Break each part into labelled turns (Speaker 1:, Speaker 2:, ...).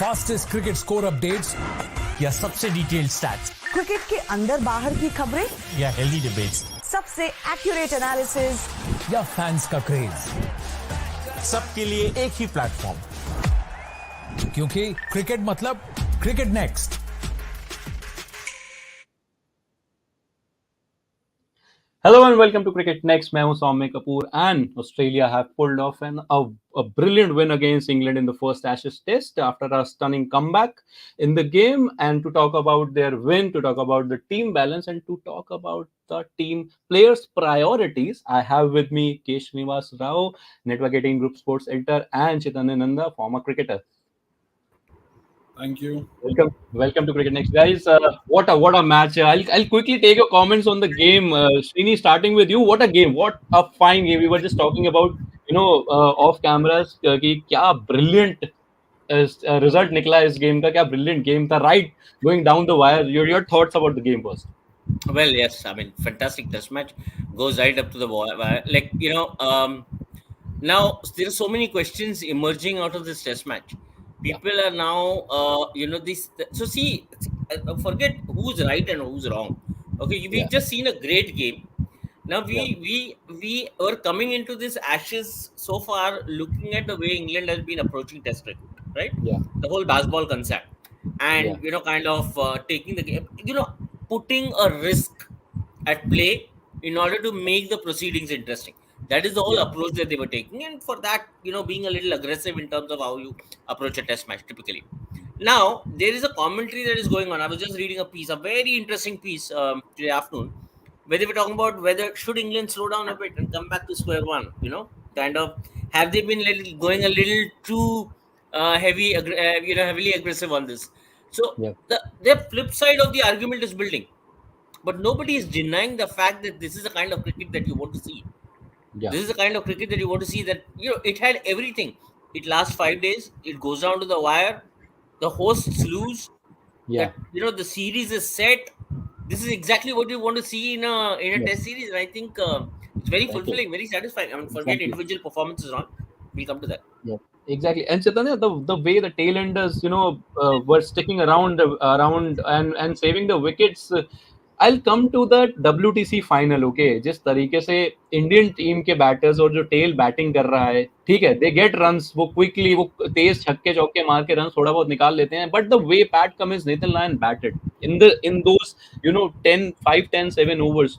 Speaker 1: Fastest cricket score updates या सबसे detailed stats,
Speaker 2: cricket के अंदर बाहर की खबरें
Speaker 1: या हेल्दी डिबेट्स,
Speaker 2: सबसे एक्यूरेट एनालिसिस
Speaker 1: या फैंस का क्रेज, सबके लिए एक ही प्लेटफॉर्म, क्योंकि क्रिकेट मतलब cricket next.
Speaker 3: Hello and welcome to Cricket Next. मैं हूं सौम्य Kapoor and Australia have pulled off a brilliant win against England in the first Ashes Test after a stunning comeback in the game. And to talk about their win, to talk about the team balance, and to talk about the team players' priorities, I have with me K. Srinivas Rao, Network 18 Group Sports Editor, and Chaitanya Nanda, former cricketer.
Speaker 4: Thank you.
Speaker 3: Welcome to Cricket Next, guys. What a match! I'll quickly take your comments on the game. Srini, starting with you. What a game! What a fine game. We were just talking about, off cameras कि क्या brilliant result निकला इस game का, क्या brilliant game था. Right, going down the wire. Your thoughts about the game first.
Speaker 5: Well, yes, I mean, fantastic test match, goes right up to the wire. Now there are so many questions emerging out of this test match. People are now, this. So see, forget who's right and who's wrong. Okay, we've just seen a great game. Now we are coming into this Ashes so far, looking at the way England has been approaching Test cricket, right?
Speaker 3: Yeah.
Speaker 5: The whole baseball concept, and kind of taking the game, putting a risk at play in order to make the proceedings interesting. That is the whole approach that they were taking, and for that, being a little aggressive in terms of how you approach a Test match typically. Now there is a commentary that is going on. I was just reading a very interesting piece today afternoon, where they were talking about whether should England slow down a bit and come back to square one. Kind of have they been going a little too heavily aggressive on this. So the flip side of the argument is building, but nobody is denying the fact that this is the kind of cricket that you want to see.
Speaker 3: Yeah.
Speaker 5: This is the kind of cricket that you want to see, that it had everything. It lasts 5 days. It goes down to the wire. The hosts lose.
Speaker 3: Yeah.
Speaker 5: That, the series is set. This is exactly what you want to see in a test series, and I think it's very fulfilling, very satisfying. I mean, forget individual performances on. We'll come to that.
Speaker 3: Yeah, exactly. And Chaitanya, the way the tailenders, were sticking around and saving the wickets. I'll come to the WTC final, okay? जिस तरीके से Indian team के batters और जो tell batting कर रहा है, ठीक है, दे गेट रन्स, वो क्विकली वो तेज छक्के चौके मार के रन थोड़ा बहुत निकाल लेते हैं, but the way PAT Cummins, Nathan Lyon batted in those 10-5-10-7 overs,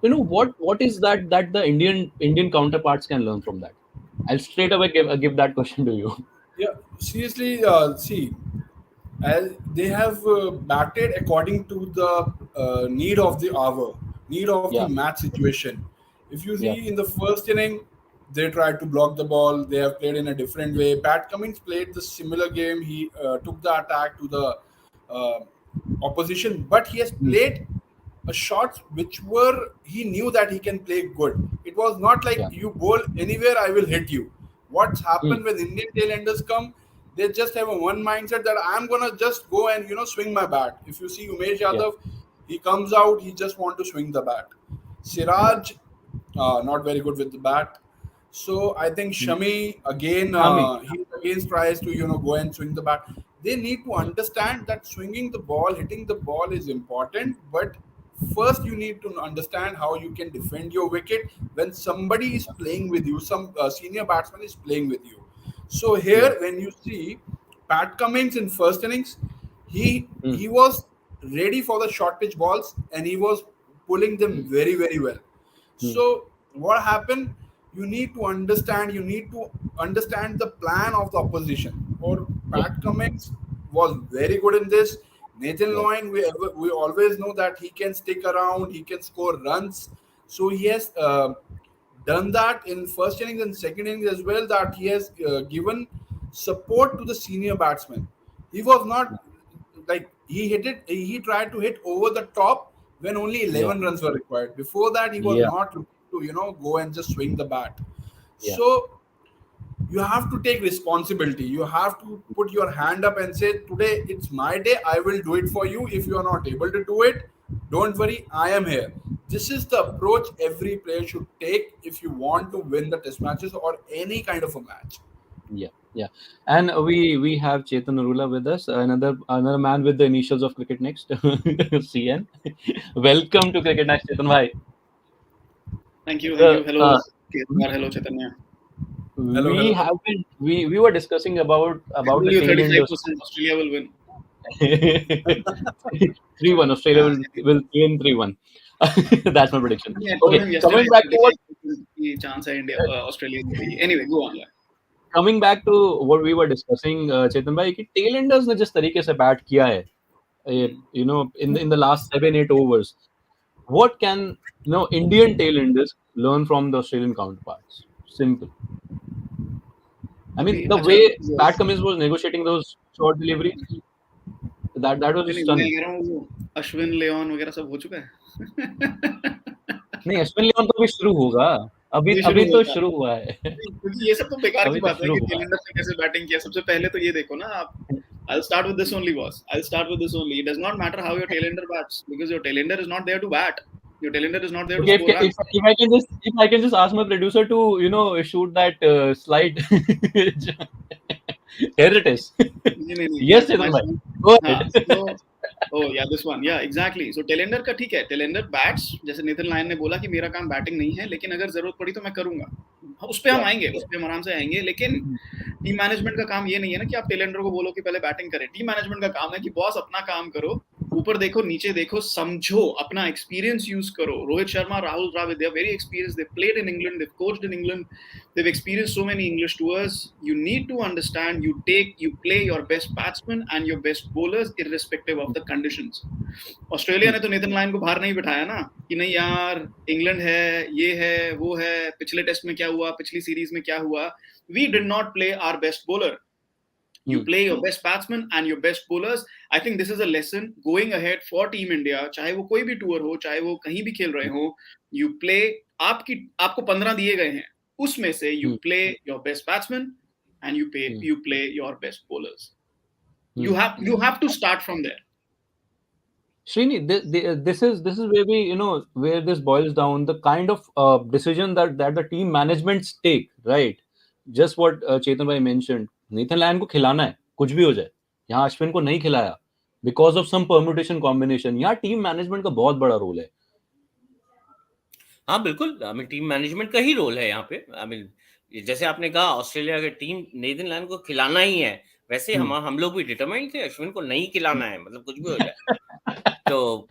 Speaker 3: what is that the Indian counterparts can learn from that? I'll straight away give that question to you.
Speaker 4: Yeah, seriously, see, as they have batted according to the need of the hour, need of the match situation. If you see in the first inning, they tried to block the ball. They have played in a different way. Pat Cummins played the similar game. He took the attack to the opposition, but he has played shots which were, he knew that he can play good. It was not like you bowl anywhere, I will hit you. What's happened when Indian tailenders come, they just have a one mindset that I'm gonna just go and swing my bat. If you see Umesh Yadav, he comes out, he just want to swing the bat. Siraj, not very good with the bat. So I think Shami again, he again tries to go and swing the bat. They need to understand that swinging the ball, hitting the ball is important, but first you need to understand how you can defend your wicket when somebody is playing with you, some senior batsman is playing with you. So here when you see Pat Cummins in first innings, he was ready for the short pitch balls and he was pulling them very, very well. So what happened, you need to understand the plan of the opposition. Or Pat Cummins was very good in this. Nathan Lyon, we always know that he can stick around, he can score runs. So he has done that in first innings and second innings as well, that he has given support to the senior batsman. He was not like, he tried to hit over the top when only 11 runs were required. Before that, he was not looking to, go and just swing the bat. So you have to take responsibility. You have to put your hand up and say, today it's my day, I will do it for you. If you are not able to do it, don't worry, I am here. This is the approach every player should take if you want to win the test matches or any kind of a match.
Speaker 3: Yeah. Yeah, and we have Chetan Arula with us, another man with the initials of Cricket Next, CN. Welcome to Cricket Next, Chetan bhai.
Speaker 6: Thank you. Hello,
Speaker 3: Uh,
Speaker 6: hello, Chaitanya.
Speaker 4: Hello,
Speaker 3: we
Speaker 4: hello.
Speaker 3: have been we were discussing about
Speaker 6: I
Speaker 3: the
Speaker 6: told you
Speaker 3: Tailenders.
Speaker 6: 35% Australia will win.
Speaker 3: 3-1. Australia
Speaker 6: Yeah.
Speaker 3: will win 3-1. That's my prediction.
Speaker 6: I told
Speaker 3: Okay,
Speaker 6: him yesterday
Speaker 3: coming back to what
Speaker 6: 35% chance है India, Australia जीतेगी. Anyway, go on. Yeah.
Speaker 3: coming back to what we were discussing, चेतन भाई कि tailenders ने जिस तरीके से bat किया है, you know, in the last 7-8 overs, what can Indian tailenders learn from the Australian counterparts? Simple. I mean, the
Speaker 6: अच्छा,
Speaker 3: way
Speaker 6: yes.
Speaker 3: Pat Cummins was negotiating those short deliveries, that was
Speaker 6: नहीं, मैं
Speaker 3: stunning.
Speaker 6: कह रहा हूँ वो अश्विन लेन वगैरह सब हो चुका है.
Speaker 3: नहीं, अश्विन लियोन तो भी शुरू होगा. अभी तो शुरू हुआ है.
Speaker 6: क्योंकि ये सब तो बेकार की बात है कि टेलेंडर ने कैसे बैटिंग किया. सबसे पहले तो ये देखो ना आप. I'll start with this only, boss. I'll start with this only. It does not matter how your tailender bats because your tailender is not there to bat. Your tailender is not there to score runs.
Speaker 3: If I can just ask my producer to shoot that slide. Here it is. Yes, Chetan bhai. Go ahead.
Speaker 6: Oh yeah, this one. Yeah, exactly. So Tailender का ठीक है. Tailender bats, जैसे Nathan Lyon ने बोला कि मेरा काम batting नहीं है, लेकिन अगर जरूरत पड़ी तो मैं करूंगा. उस पे हम आएंगे, उस पे हम आराम से आएंगे. लेकिन टीम मैनेजमेंट का काम ये नहीं है ना कि आप टेलेंडर को बोलो कि पहले बैटिंग करें. टीम मैनेजमेंट का काम है कि बॉस अपना काम करो, ऊपर देखो, नीचे देखो, समझो, अपना एक्सपीरियंस यूज करो. Rohit Sharma, Rahul Dravid, they are very experienced. They played in England, they've coached in England, they've experienced so many English tours. You need to understand, you play your best batsmen and your best bowlers irrespective of the conditions. Australia ने तो Nathan Lyon को बाहर नहीं बिठाया ना कि नहीं यार इंग्लैंड है, ये है, वो है, पिछले टेस्ट में क्या हुआ, पिछली सीरीज में क्या हुआ. We did not play our best bowler. You play your best batsmen and your best bowlers. I think this is a lesson going ahead for Team India. चाहे वो कोई भी टूर हो, चाहे वो कहीं भी खेल रहे हो, you play. आपको 15 दिए गए हैं, उसमें से you play your best batsmen and you play your best bowlers. You have to start from there.
Speaker 3: Srini, this is where we where this boils down, the kind of decision that the team managements take, right? Just what Chetan bhai mentioned. Nathan Lyon को खिलाना है, कुछ भी हो जाए. यहाँ अश्विन को नहीं खिलाया because of some permutation combination. यहाँ टीम मैनेजमेंट का बहुत बड़ा रोल है.
Speaker 5: हाँ बिल्कुल, आई मीन टीम मैनेजमेंट का ही रोल है यहाँ पे. आई मीन जैसे आपने कहा ऑस्ट्रेलिया की टीम नेथन लायन को खिलाना ही है, वैसे हम लोग भी डिटरमाइंड थे अश्विन को नहीं खिलाना है, मतलब कुछ भी हो जाए. तो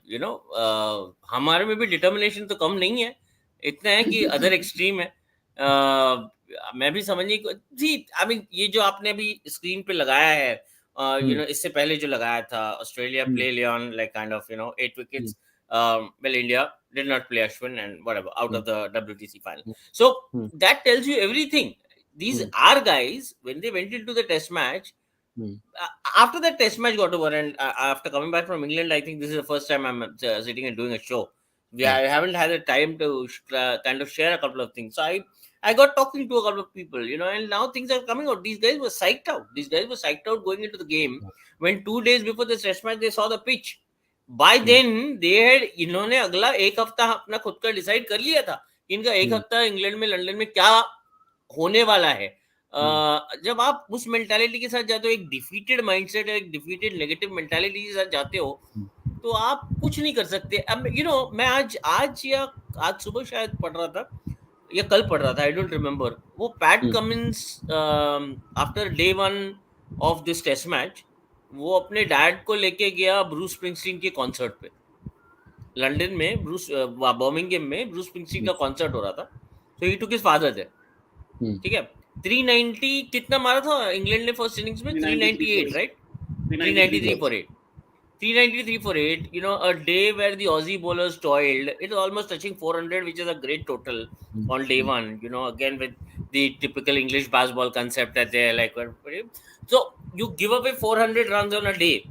Speaker 5: हमारे में भी डिटर्मिनेशन तो कम नहीं है, इतना है कि अदर एक्सट्रीम है. मैं भी समझने को जी, आई मीन ये जो आपने अभी स्क्रीन पे लगाया है, इससे पहले जो लगाया था, Australia play Lyon like kind of 8 wickets. Well, India did not play Ashwin and whatever out of the WTC final. So that tells you everything. These are guys, when they went into the test match, after that test match got over and after coming back from England, I think this is the first time I'm sitting and doing a show. I haven't had the time to kind of share a couple of things. So I got talking to a couple of people, and now things are coming out. These guys were psyched out. These guys were psyched out going into the game when 2 days before the test match they saw the pitch. By then they had इन्होंने अगला एक हफ्ता अपना खुद का decide कर लिया था. इनका एक हफ्ता इंग्लैंड में, लंदन में क्या होने वाला है. जब आप उस मेंटालिटी के साथ जाते हो, एक डिफीटेड माइंडसेट, एक डिफीटेड नेगेटिव मेंटालिटी के साथ जाते हो, तो आप कुछ नहीं कर सकते. अब मैं आज सुबह शायद पढ़ रहा था या कल पढ़ रहा था, आई डोंट रिमेम्बर. वो Pat Cummins after day 1 of this test match वो अपने डैड को लेके गया ब्रूस स्प्रिंगस्टीन के कॉन्सर्ट पे. लंदन में बर्मिंघम में ब्रूस स्प्रिंगस्टीन का कॉन्सर्ट हो रहा था. So he took his father there. ठीक है. 390 कितना मारा था इंग्लैंड ने फर्स्ट इनिंग्स में? 398, right? 393 for 8. 393 for 8. A day where the Aussie bowlers toiled. It is almost touching 400, which is a great total on day 1. Again with the typical English baseball concept that they like. So you give away 400 runs on a day.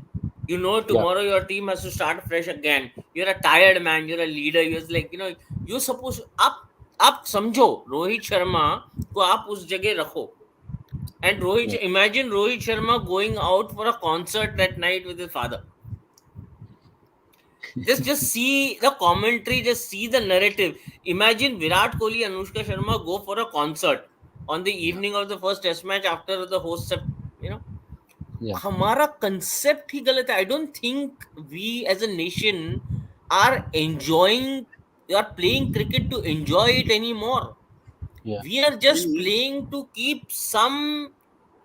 Speaker 5: Tomorrow your team has to start fresh again. You're a tired man. You're a leader. You're like, you're supposed. आप समझो रोहित शर्मा को आप उस जगह रखो. And imagine Rohit Sharma going out for a concert that night with his father. Just see the commentary, just see the narrative. Imagine Virat Kohli, Anushka Sharma go for a concert. on the evening of the first test match after the hosts have, you know, हमारा concept ही गलत है. I don't think we as a nation are playing cricket to enjoy it anymore. We are just playing to keep some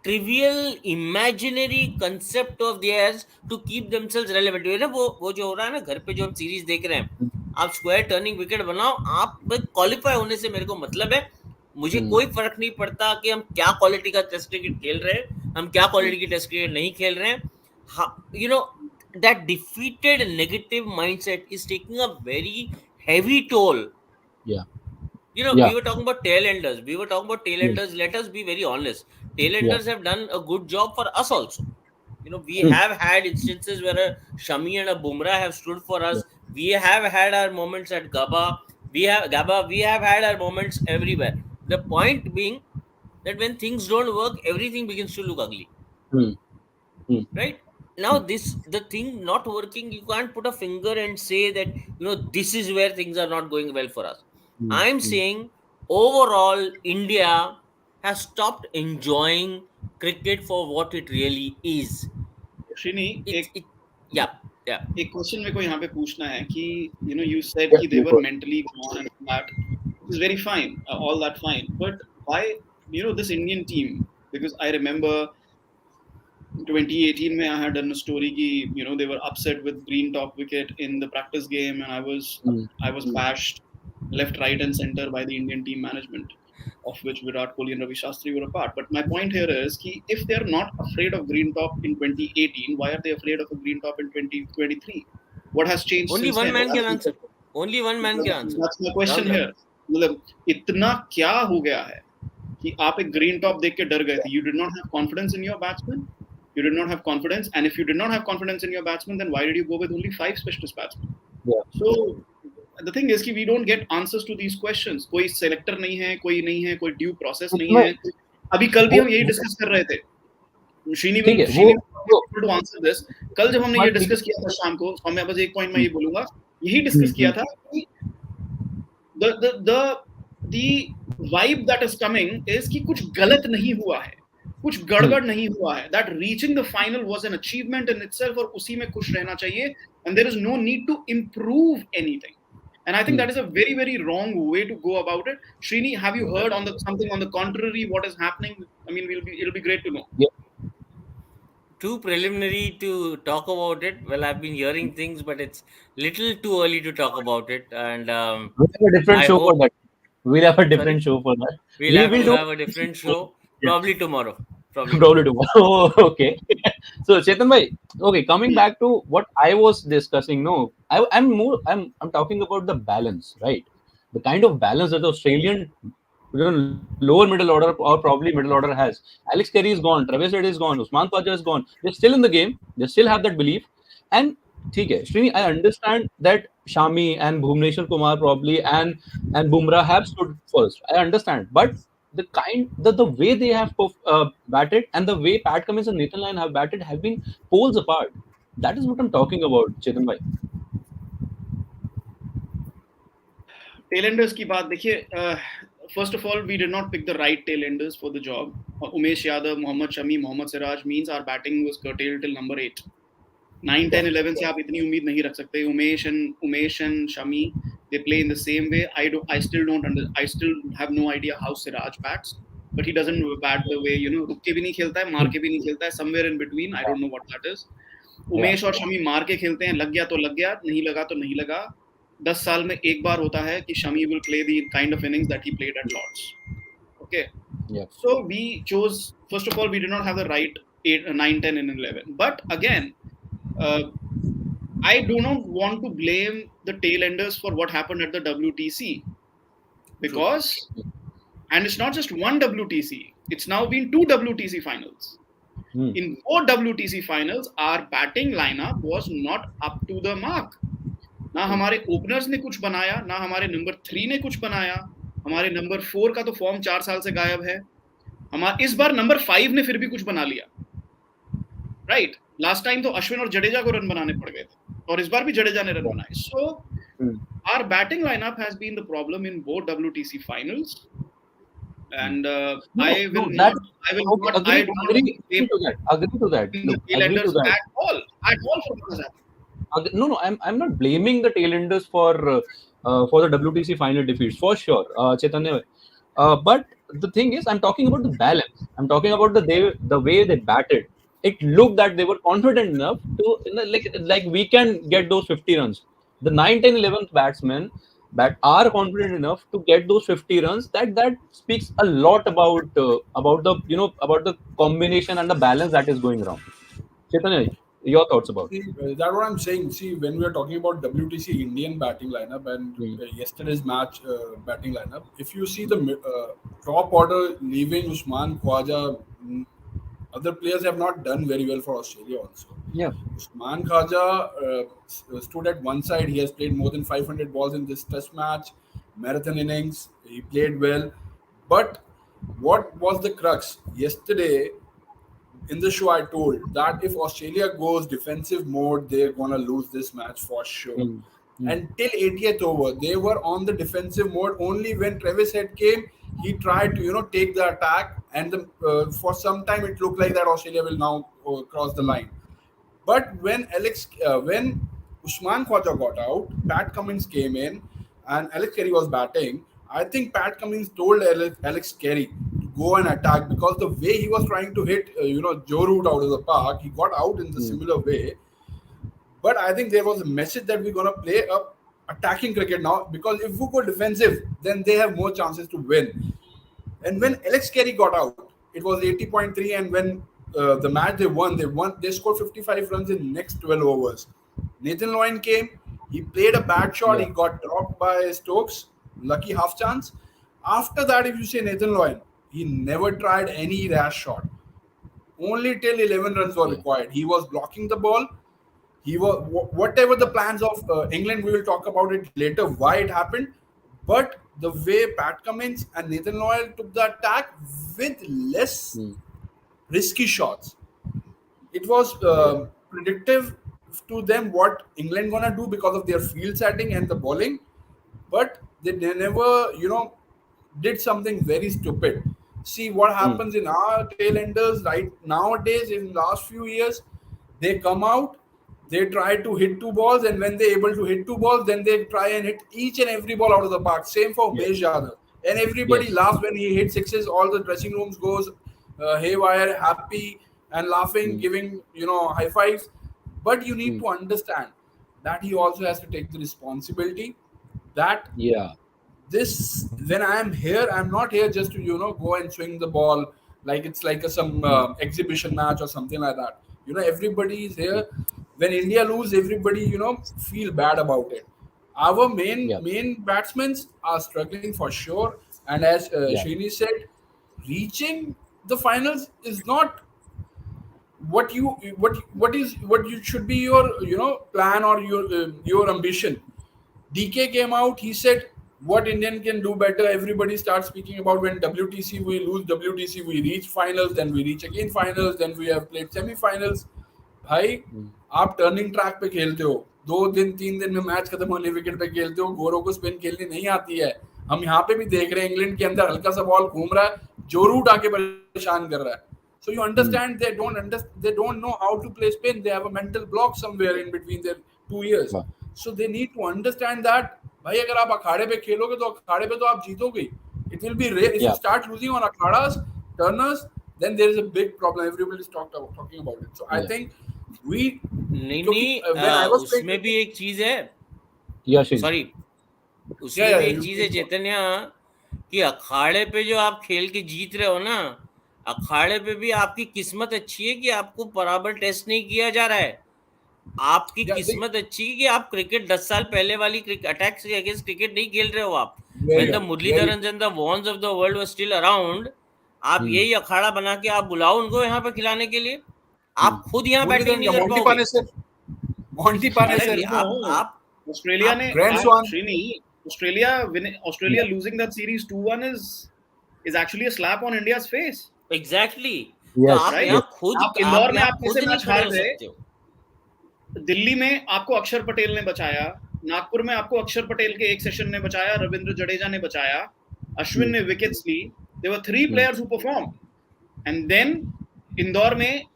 Speaker 5: trivial imaginary concept of theirs to keep themselves relevant. You know, वो जो हो रहा है ना घर पे जो हम सीरीज देख रहे हैं, आप स्क्वायर टर्निंग विकेट बनाओ, आप क्वालिफाई होने से मेरे को मतलब है, मुझे कोई फर्क नहीं पड़ता कि हम क्या क्वालिटी का टेस्ट क्रिकेट खेल रहे हैं, हम क्या क्वालिटी की टेस्ट क्रिकेट नहीं खेल रहे हैं. You know, that defeated negative mindset is taking a very heavy toll. You know, we were talking about tailenders. Let us be very honest. Tailenders have done a good job for us also. You know, we have had instances where a Shami and a Bumrah have stood for us. We have had our moments at Gaba. We have had our moments everywhere. The point being that when things don't work, everything begins to look ugly. Right? Now, the thing not working, you can't put a finger and say that, you know, this is where things are not going well for us. I'm saying overall, India has stopped enjoying cricket for what it really is.
Speaker 6: Srini,
Speaker 5: एक
Speaker 6: question मेरे को यहाँ पे पूछना है कि you know, you said कि they were mentally gone and that is very fine, all that fine, but why, you know, this Indian team, because I remember 2018 में I had done a story कि, you know, they were upset with green top wicket in the practice game, and I was bashed left, right and center by the Indian team management, of which Virat Kohli and Ravi Shastri were a part. But my point here is कि if they are not afraid of green top in 2018, why are they afraid of a green top in 2023? What has changed?
Speaker 5: Only
Speaker 6: since
Speaker 5: one
Speaker 6: then?
Speaker 5: man can answer. Only one man can answer.
Speaker 6: That's my question here. मतलब इतना क्या हो गया है कि आप एक green top देख के डर गए थे? You did not have confidence in your batsman. You did not have confidence, and if you did not have confidence in your batsman, then why did you go with only 5 specialist batsmen? So the thing is कि we don't get answers to these questions. कोई selector नहीं है, कोई नहीं है, कोई due process नहीं है. अभी कल भी हम यही डिस्कस कर रहे थे. Srini to answer this. कल जब हमने ये डिस्कस किया था शाम को, मैं बस एक पॉइंट में ये बोलूंगा, यही डिस्कस किया था कि the vibe that is coming is कि कुछ गलत नहीं हुआ है, कुछ गड़बड़ नहीं हुआ है. That reaching the final was an achievement in itself, और उसी में खुश रहना चाहिए, and there is no need to improve anything. And I think that is a very, very wrong way to go about it. Srini, have you heard something on the contrary? What is happening? I mean, it'll be great to know.
Speaker 5: Too preliminary to talk about it. Well, I've been hearing things, but it's little too early to talk about it. And
Speaker 3: we'll have a different show for that. We'll have a different show for that.
Speaker 5: We'll have a different show, probably tomorrow.
Speaker 3: Probably tomorrow. Okay. So Chetan bhai, okay, coming back to what I was discussing, no, I'm talking about the balance, right? The kind of balance that the Australian lower middle order or probably middle order has. Alex Carey is gone, Travis Head is gone, Usman Khawaja is gone. They're still in the game. They still have that belief. And Srini, I understand that Shami and Bhuvneshwar Kumar probably and Bumrah have stood first. I understand, but the way they have batted and the way Pat Cummins and Nathan Lyon have batted have been poles apart. That is what I'm talking about, Chetan bhai.
Speaker 6: Tailenders की बात देखिए, first of all, we did not pick the right tailenders for the job. Umesh Yadav, Mohammad Shami, Mohammad Siraj means our batting was curtailed till number 8. 9, 10, 11 से आप इतनी उम्मीद नहीं रख सकते. Umesh and Shami, they play in the same way. I still have no idea how Siraj bats, but he doesn't bat the way, you know, रुक के भी नहीं खेलता है, मार के भी नहीं खेलता है, somewhere in between. I don't know what that is. Umesh और Shami मार के खेलते हैं, लग गया तो लग गया, नहीं लगा तो नहीं लगा. 10 साल में एक बार होता है कि Shami will play the kind of innings that he played at Lords. Okay.
Speaker 3: Yeah.
Speaker 6: So we chose, first of all, we did not have the right 8, 9, 10 and 11. But again, I do not want to blame the tailenders for what happened at the WTC, because, and it's not just one WTC, it's now been 2 WTC finals. In 4 WTC finals, our batting lineup was not up to the mark. ना हमारे openers ने कुछ बनाया, ना हमारे number 3 ने कुछ बनाया, हमारे नंबर 4 का तो फॉर्म 4 साल से गायब है. इस बार नंबर 5 ने फिर भी कुछ बना लिया, राइट? लास्ट टाइम तो अश्विन और जडेजा को रन बनाने पड़ गए थे, और इस बार भी जडेजा ने रन बनाए. So our batting lineup has been the problem in both WTC finals, and
Speaker 3: No,
Speaker 6: I
Speaker 3: no,
Speaker 6: will
Speaker 3: that
Speaker 6: not. I will
Speaker 3: okay.
Speaker 6: not. I do not
Speaker 3: Agree to that. Agree to that.
Speaker 6: blame the
Speaker 3: Look, agree to
Speaker 6: tailenders
Speaker 3: that.
Speaker 6: at all for what has happened.
Speaker 3: No, no, I'm not blaming the tailenders for the WTC final defeats for sure, Chaitanya. But the thing is, I'm talking about the balance. I'm talking about the way they batted. It looked that they were confident enough to, like we can get those 50 runs. The 9, 10, 11th batsmen that are confident enough to get those 50 runs. That speaks a lot about the about the combination and the balance that is going around. Chaitanya, your thoughts about
Speaker 4: See, that's what I'm saying. See, when we are talking about WTC Indian batting lineup and
Speaker 3: it?
Speaker 4: yesterday's match batting lineup, if you see the top order leaving Usman Khwaja, other players have not done very well for Australia also.
Speaker 3: Yeah.
Speaker 4: Usman Khaja stood at one side. He has played more than 500 balls in this test match, marathon innings. He played well. But what was the crux? Yesterday, in the show, I told that if Australia goes defensive mode, they're going to lose this match for sure.
Speaker 3: Mm. Mm.
Speaker 4: Until 80th over, they were on the defensive mode. Only when Travis Head came, he tried to take the attack, and for some time it looked like that Australia will now cross the line. But when Usman Khwaja got out, Pat Cummins came in, and Alex Carey was batting. I think Pat Cummins told Alex Carey to go and attack, because the way he was trying to hit, Joe Root out of the park, he got out in the similar way. But I think there was a message that we're gonna play up attacking cricket now, because if we go defensive, then they have more chances to win. And when Alex Carey got out, it was 80.3, and when the match they scored 55 runs in next 12 overs. Nathan Lyon came, he played a bad shot, he got dropped by Stokes, lucky half chance. After that, if you say Nathan Lyon, he never tried any rash shot. Only till 11 runs were required. He was blocking the ball. He was whatever the plans of England. We will talk about it later why it happened, but the way Pat Cummins and Nathan Lyon took the attack with less risky shots, it was predictive to them what England gonna do because of their field setting and the bowling, but they never did something very stupid. See what happens in our tailenders right nowadays. In last few years, they come out, they try to hit two balls, and when they're able to hit two balls, then they try and hit each and every ball out of the park. Same for Umesh Yadav, and everybody laughs when he hits sixes. All the dressing rooms goes haywire, happy and laughing, giving high fives. But you need to understand that he also has to take the responsibility that this, when I'm here, I'm not here just to go and swing the ball like it's like some exhibition match or something like that. Everybody is here. When India lose, everybody feel bad about it. Our main batsmen are struggling for sure, and as Srini said, reaching the finals is not what you should be your plan or your ambition. DK came out, he said what Indian can do better. Everybody starts speaking about when WTC we lose, WTC we reach finals, then we reach again finals, then we have played semi-finals. भाई आप turning track पे खेलते हो, 2 दिन 3 दिन में match खत्म होने विकेट पे खेलते हो, गोरों को स्पिन खेलनी नहीं आती है. हम यहाँ पे भी देख रहे हैं इंग्लैंड के अंदर हल्का सा बॉल घूम रहा है, जो रूट आके परेशान कर रहा है. So you understand they don't know how to play spin. They have a mental block somewhere in between their 2 years. So they need to understand that भाई अगर आप अखाड़े पे खेलोगे तो अखाड़े पे तो आप जीतोगे. It will be rare if you start losing on akhadas, turners, then there is a big problem. Everybody is talking about it. So I think we
Speaker 5: नहीं उसमें भी एक चीज है, सॉरी उसमें भी एक चीज है चैतन्य, कि अखाड़े पे जो आप खेल के जीत रहे हो ना, अखाड़े पे भी आपकी किस्मत अच्छी है कि आपको बराबर टेस्ट नहीं किया जा रहा है. आपकी किस्मत अच्छी है कि आप क्रिकेट 10 साल पहले वाली अटैक्स के अगेंस्ट क्रिकेट नहीं खेल रहे हो आप. When the Muraleedharan and the Vaughans of the world were still around, आप यही अखाड़ा बना के आप बुलाओ उनको यहाँ पे खिलाने के लिए. आप खुद यहाँ बैटिंग नहीं कर पाओगे.
Speaker 4: मॉन्टी पाने से
Speaker 6: आप ऑस्ट्रेलिया ने Australia losing that series 2-1 is actually a slap on India's face.
Speaker 5: Exactly.
Speaker 6: आप यहाँ खुद इंदौर में आप कैसे मैच हार गए, दिल्ली में आपको अक्षर पटेल ने बचाया, नागपुर में आपको अक्षर पटेल के एक सेशन ने बचाया, रविंद्र जडेजा ने बचाया, अश्विन ने विकेट्स ली, there were 3 players who performed, and then Indore में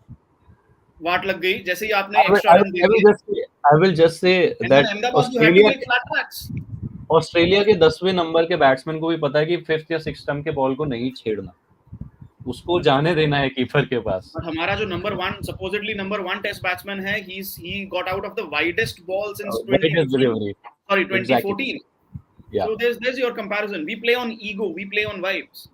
Speaker 6: वाट लग गई जैसे ही आपने एक्स्ट्रा रन दे दिए,
Speaker 3: I will just say
Speaker 6: and then
Speaker 3: that
Speaker 6: Ahmedabad you had to make flat tracks.
Speaker 3: Australia के 10वें नंबर के बैट्समैन को भी पता है कि 5th या 6th स्टंप के बॉल को नहीं छेड़ना, उसको जाने देना है कीपर के पास.
Speaker 6: But हमारा जो supposedly number 1 टेस्ट बैट्समैन है, he got out of the widest ball since 2014.
Speaker 3: Exactly. Yeah.
Speaker 6: So there's your comparison. We play on ego, we play on vibes.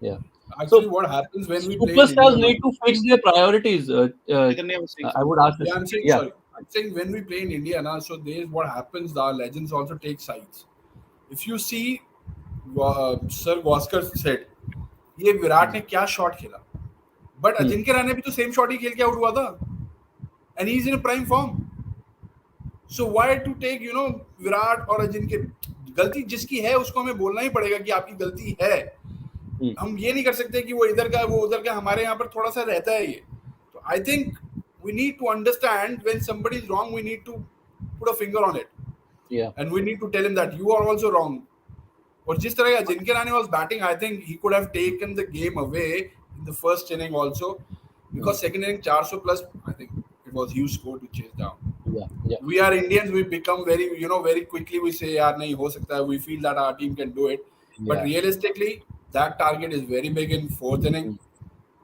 Speaker 3: Yeah.
Speaker 4: Actually, what happens when we play
Speaker 3: superstars
Speaker 4: in India,
Speaker 3: need to fix their priorities. I would ask this.
Speaker 4: yeah, I'm saying,
Speaker 3: Yeah.
Speaker 4: sorry. I'm saying when we play in India, na, so there's what happens. The legends also take sides. If you see, Sir Gaoskar said, ये विराट ने क्या shot खेला, but Ajinkya Rahane भी तो same shot ही खेल के out हुआ था, and he's in a prime form. So why to take Virat और अजिंक्य, गलती जिसकी है उसको हमें बोलना ही पड़ेगा कि आपकी गलती है. हम ये नहीं कर सकते कि वो इधर का वो उधर का, हमारे यहाँ पर थोड़ा सा रहता है ये. तो I think we need to understand when somebody is wrong, we need to put a finger on it.
Speaker 3: Yeah.
Speaker 4: And we need to tell him that you are also wrong. और जिस तरह का जिनके Rane was batting, I think he could have taken the game away in the first inning also, because second inning 400 plus, I think it was huge score to chase down.
Speaker 3: Yeah.
Speaker 4: We are Indians, we become very very quickly we say yaar nahi ho sakta hai, we feel that our team can do it, but realistically that target is very big in fourth inning.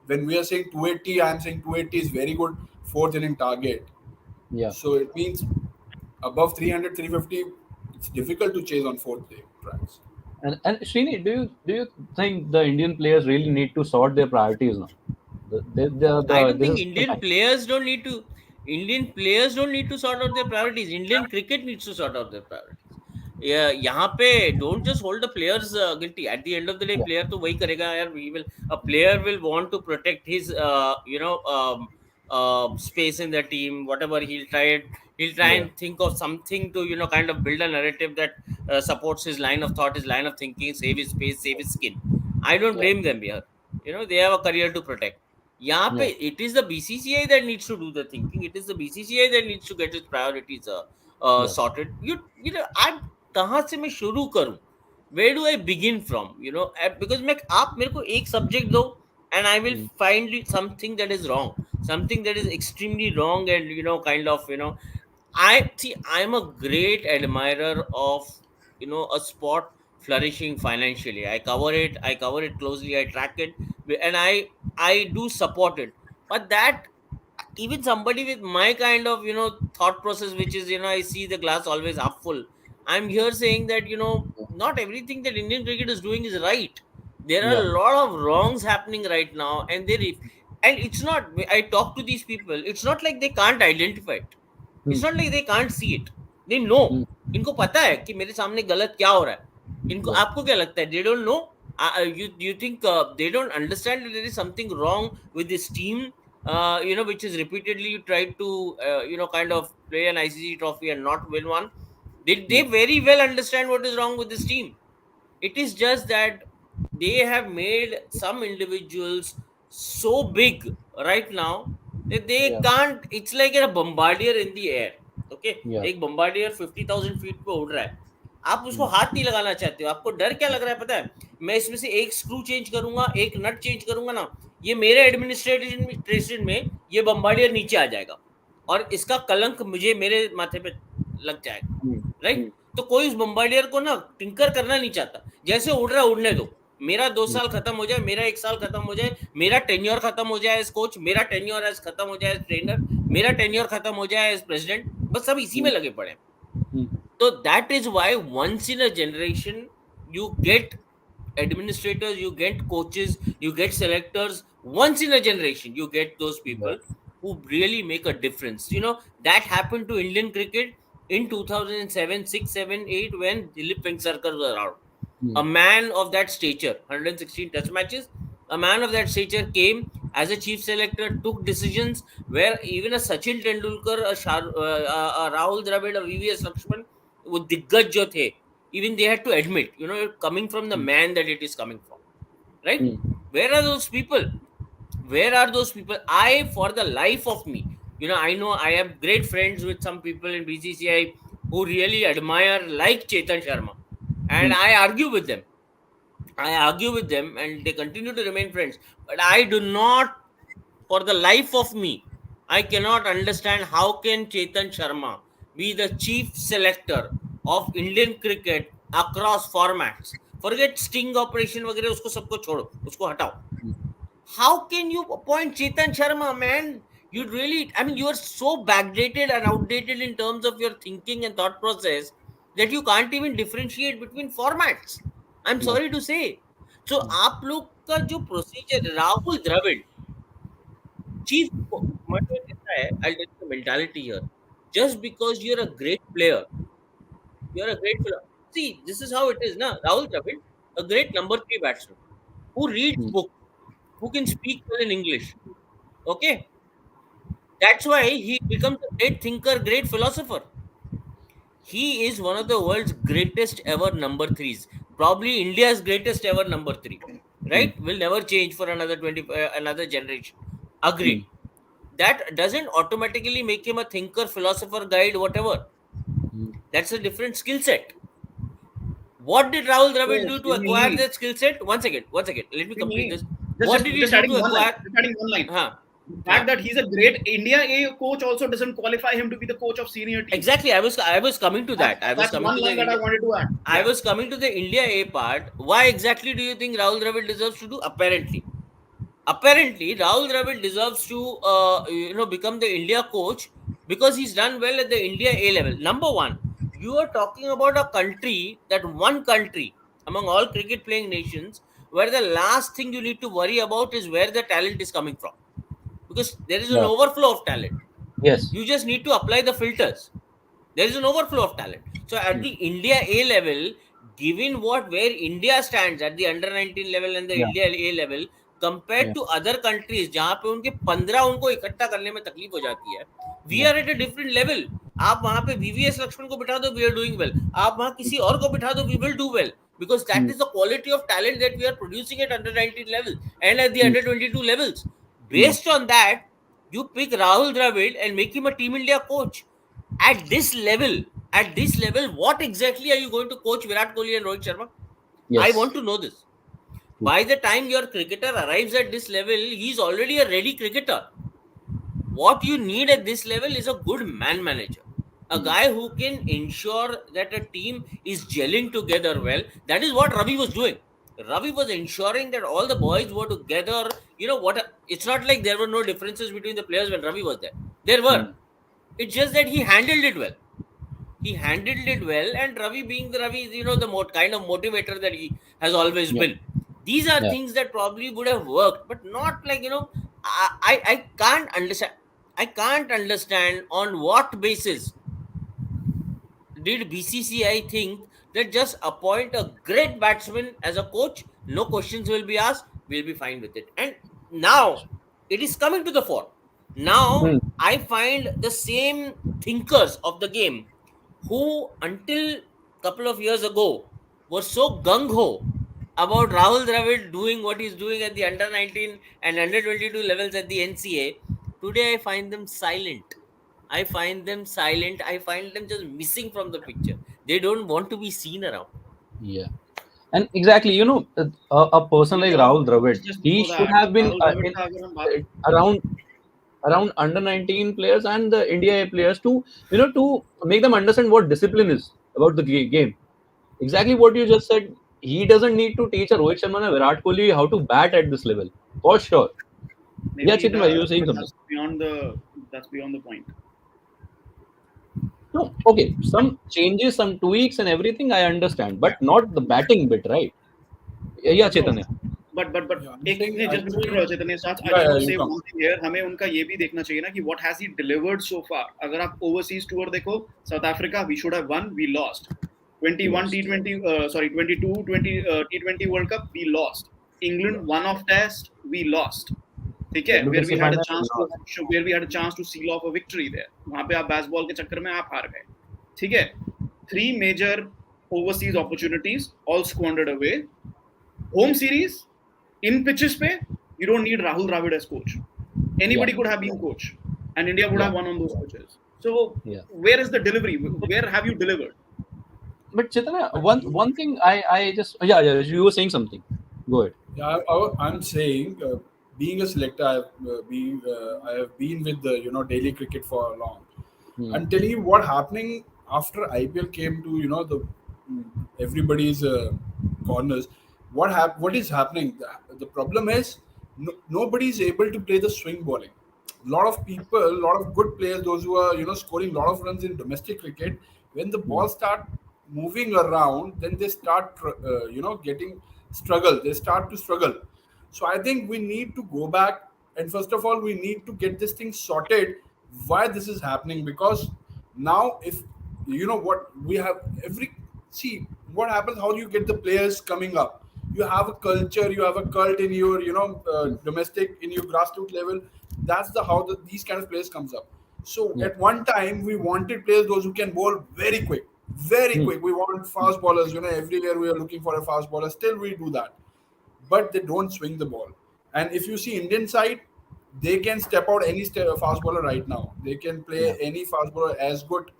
Speaker 4: When we are saying 280, I am saying 280 is very good fourth inning target.
Speaker 3: Yeah.
Speaker 4: So it means above 300, 350, it's difficult to chase on fourth day tracks.
Speaker 3: And Srini, do you think the Indian players really need to sort their priorities now?
Speaker 5: I don't think Indian players don't need to. Indian players don't need to sort out their priorities. Indian cricket needs to sort out their priorities. Yeah, यहाँ पे don't just hold the players guilty. At the end of the day, player तो वही करेगा यार. A player will want to protect his space in the team. Whatever he'll try and think of something to kind of build a narrative that supports his line of thought, his line of thinking, save his space, save his skin. I don't blame them here. They have a career to protect. यहाँ पे it is the BCCI that needs to do the thinking. It is the BCCI that needs to get its priorities sorted. I'm कहाँ से मैं शुरू करूँ? Where do I begin from? Because आप मेरे को एक subject दो and I will find something that is wrong, something that is extremely wrong, and kind of I'm a great admirer of a sport flourishing financially. I cover it closely, I track it, and I do support it. But that even somebody with my kind of thought process, which is I see the glass always half full, I'm here saying that not everything that Indian cricket is doing is right. There are a lot of wrongs happening right now, and it's not, I talk to these people, it's not like they can't identify it. It's not like they can't see it. They know. इनको पता है कि मेरे सामने गलत क्या हो रहा है. इनको आपको क्या लगता है? They don't know. You think they don't understand that there is something wrong with this team, which is repeatedly tried to kind of play an ICC trophy and not win one. They very well understand what is wrong with this team. It is just that they have made some individuals so big right now that they can't. It's like a bombardier in the air. Okay, एक bombardier 50,000 feet पे उड़ रहा है. आप उसको हाथ नहीं लगाना चाहते हो. आपको डर क्या लग रहा है पता है? मैं इसमें से एक स्क्रू चेंज करूंगा, एक नट चेंज करूंगा ना, ये मेरे एडमिनिस्ट्रेशन में ये बम्बार्डियर नीचे आ जाएगा और इसका कलंक मेरे माथे पे लग जाएगा. राइट? तो कोई उस बम्बार्डियर को ना टिंकर करना नहीं चाहता. जैसे उड़ रहा उड़ने दो. मेरा 2 साल खत्म हो जाए, मेरा 1 साल खत्म हो जाए, मेरा टेन्योर खत्म हो जाए एज कोच, मेरा टेन्योर एज खत्म हो जाए एज ट्रेनर, मेरा टेन्योर खत्म हो जाए एज प्रेसिडेंट. बस सब इसी में लगे पड़े. So that is why once in a generation you get administrators, you get coaches, you get selectors. Once in a generation you get those people who really make a difference. That happened to Indian cricket in 2007, 6, 7, 8 when Dilip Vengsarkar was around. A man of that stature, 116 test matches, a man of that stature came as a chief selector, took decisions where even a Sachin Tendulkar, a Rahul Dravid, a VVS Lakshman, वो दिग्गज जो थे, even they had to admit, coming from the man that it is coming from, right? Where are those people? For the life of me, I know I have great friends with some people in BCCI who really admire, like Chetan Sharma, and I argue with them. I argue with them and they continue to remain friends. But I do not, for the life of me, I cannot understand how can Chetan Sharma be the chief selector of Indian cricket across formats. Forget sting operation वगैरह उसको सबको छोड़ो, उसको हटाओ. How can you appoint Chetan Sharma, man? You really, I mean, you are so backdated and outdated in terms of your thinking and thought process that you can't even differentiate between formats. I'm sorry to say. So, आप लोग का जो procedure, Rahul Dravid, chief, मतलब ऐसा है, I'll tell you the mentality here. Just because you're a great player, you're a great player. See, this is how it is, na? Rahul Dravid, a great number 3 batsman who reads books, who can speak well in English. Okay, that's why he becomes a great thinker, great philosopher. He is one of the world's greatest ever number threes, probably India's greatest ever number three. Right? Will never change for another 20, another generation. Agreed. That doesn't automatically make him a thinker, philosopher, guide, whatever. That's a different skill set. What did Rahul Dravid do to acquire that skill set? One second. Let me complete this. What did he do to acquire?
Speaker 6: Just adding one line. The fact that he's a great India A coach also doesn't qualify him to be the coach of senior team.
Speaker 5: Exactly. I was coming to that.
Speaker 6: That's one line that I wanted to add.
Speaker 5: I was coming to the India A part. Why exactly do you think Rahul Dravid deserves to do? Apparently, Rahul Dravid deserves to become the India coach because he's done well at the India A level. Number one, you are talking about a country, that one country among all cricket playing nations, where the last thing you need to worry about is where the talent is coming from, because there is an overflow of talent.
Speaker 3: Yes.
Speaker 5: You just need to apply the filters. There is an overflow of talent. So at the India A level, given where India stands at the under 19 level and the India A level, compared to other countries जहाँ पे उनके 15 उनको इकट्ठा करने में तकलीफ हो जाती है, we are at a different level. आप वहाँ पे VVS लक्ष्मण को बिठा दो, we are doing well. आप वहाँ किसी और को बिठा दो, we will do well, because that is the quality of talent that we are producing at under 19 level and at the under 22 levels. Based on that, you pick Rahul Dravid and make him a Team India coach. At this level, what exactly are you going to coach Virat Kohli and Rohit Sharma? Yes. I want to know this. By the time your cricketer arrives at this level, he's already a ready cricketer. What you need at this level is a good man manager. A guy who can ensure that a team is gelling together well. That is what Ravi was doing. Ravi was ensuring that all the boys were together. It's not like there were no differences between the players when Ravi was there. There were. It's just that he handled it well. And Ravi being the Ravi, the kind of motivator that he has always been. These are things that probably would have worked, but not like, I can't understand. I can't understand on what basis did BCCI think that just appoint a great batsman as a coach, no questions will be asked, we'll be fine with it. And now it is coming to the fore. Now I find the same thinkers of the game who until a couple of years ago were so gung-ho about Rahul Dravid doing what he's doing at the under 19 and under 22 levels at the NCA, today I find them silent. I find them just missing from the picture. They don't want to be seen around.
Speaker 3: Yeah. And exactly, a person like Rahul Dravid, he should have been around under 19 players and the India A players to make them understand what discipline is about the game. Exactly what you just said. He doesn't need to teach a Rohit Sharma and Virat Kohli how to bat at this level, for sure.
Speaker 6: Maybe
Speaker 3: Chetan, you were saying something.
Speaker 6: That's beyond the point.
Speaker 3: No, okay. Some changes, some tweaks, and everything I understand, but not the batting bit, right? Yeah, Chetan.
Speaker 6: But एक thing just before Chaitanya starts, I just want to say one thing here. हमें उनका ये भी देखना चाहिए ना कि what has he delivered so far. अगर आप overseas tour देखो, South Africa, we should have won, we lost. 22 T20 World Cup, we lost. England, one off test, we lost. ठीक है, where we had a chance to seal off a victory there. वहाँ पे आप baseball के चक्कर में आप हार गए. ठीक है, 3 major overseas opportunities all squandered away. Home series in pitches pe, you don't need Rahul Dravid as coach. Anybody could have been coach, and India would have won on those pitches. So where is the delivery? Where have you delivered?
Speaker 3: But Chaitanya, one thing I just yeah, you were saying something. Go ahead.
Speaker 4: Yeah, I'm saying, being a selector, I have been with the daily cricket for long. I'm telling you what happening after IPL came to the everybody's corners. What is happening? The problem is nobody is able to play the swing bowling. A lot of people, a lot of good players, those who are scoring a lot of runs in domestic cricket, when the ball start moving around, then they start getting struggle. They start to struggle. So I think we need to go back, and first of all, we need to get this thing sorted. Why this is happening? Because now, if what we have every see what happens, how you get the players coming up. You have a culture, you have a cult in your domestic, in your grassroots level. That's these kind of players comes up. So at one time we wanted players those who can bowl very quick, very quick. We want fast bowlers. Everywhere we are looking for a fast bowler. Still we do that, but they don't swing the ball. And if you see Indian side, they can step out any fast bowler right now. They can play any fast bowler as good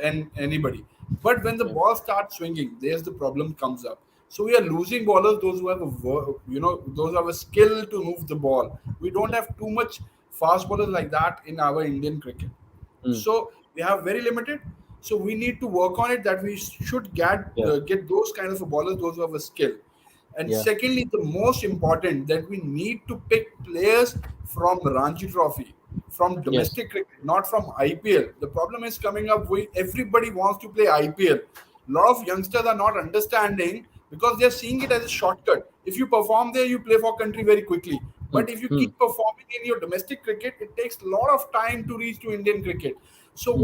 Speaker 4: and anybody. But when the ball starts swinging, there's the problem comes up. So we are losing bowlers, those who have those who have a skill to move the ball. We don't have too much fast bowlers like that in our Indian cricket. So we have very limited. So we need to work on it. That we should get those kind of bowlers, those who have a skill. And secondly, the most important, that we need to pick players from Ranji Trophy, from domestic cricket, not from IPL. The problem is coming up. Everybody wants to play IPL. A lot of youngsters are not understanding because they're seeing it as a shortcut. If you perform there, you play for country very quickly. But if you keep performing in your domestic cricket, it takes a lot of time to reach to Indian cricket. So